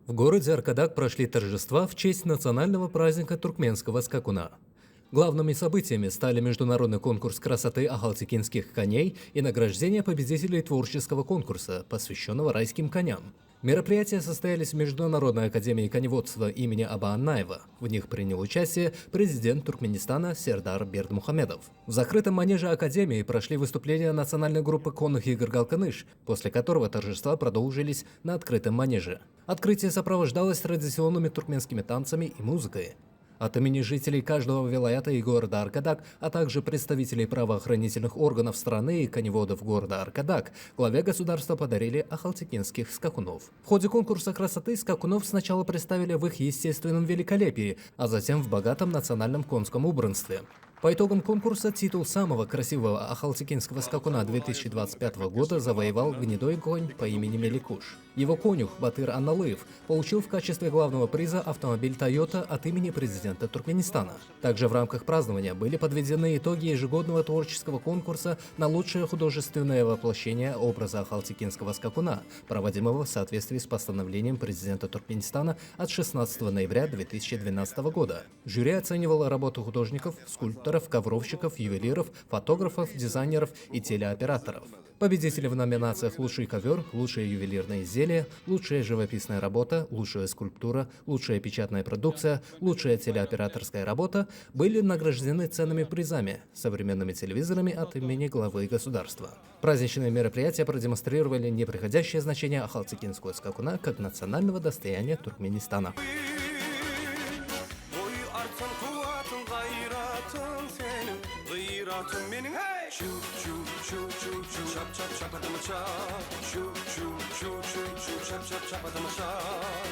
В городе Аркадак прошли торжества в честь национального праздника туркменского скакуна. Главными событиями стали международный конкурс красоты ахалтекинских коней и награждение победителей творческого конкурса, посвященного райским коням. Мероприятия состоялись в Международной академии коневодства имени Аба Аннаева. В них принял участие президент Туркменистана Сердар Бердмухамедов. В закрытом манеже академии прошли выступления национальной группы конных игр «Галканыш», после которого торжества продолжились на открытом манеже. Открытие сопровождалось традиционными туркменскими танцами и музыкой. От имени жителей каждого вилаята и города Аркадак, а также представителей правоохранительных органов страны и коневодов города Аркадак, главе государства подарили ахалтекинских скакунов. В ходе конкурса красоты скакунов сначала представили в их естественном великолепии, а затем в богатом национальном конском убранстве. По итогам конкурса титул самого красивого ахалтекинского скакуна 2025 года завоевал гнедой конь по имени Меликуш. Его конюх Батыр Анналыев получил в качестве главного приза автомобиль Toyota от имени президента Туркменистана. Также в рамках празднования были подведены итоги ежегодного творческого конкурса на лучшее художественное воплощение образа ахалтекинского скакуна, проводимого в соответствии с постановлением президента Туркменистана от 16 ноября 2012 года. Жюри оценивало работу художников, скульпторов, ковровщиков, ювелиров, фотографов, дизайнеров и телеоператоров. Победители в номинациях «Лучший ковер», «Лучшее ювелирное изделие», «Лучшая живописная работа», «Лучшая скульптура», «Лучшая печатная продукция», «Лучшая телеоператорская работа» были награждены ценными призами, современными телевизорами от имени главы государства. Праздничные мероприятия продемонстрировали неприходящее значение ахалтекинского скакуна как национального достояния Туркменистана. Shoo, shoo, shoo, shoo, shoo, chop, chop, chop, chop, chop, shoo, shoo, shoo, shoo, shoo, chop, chop, chop, chop,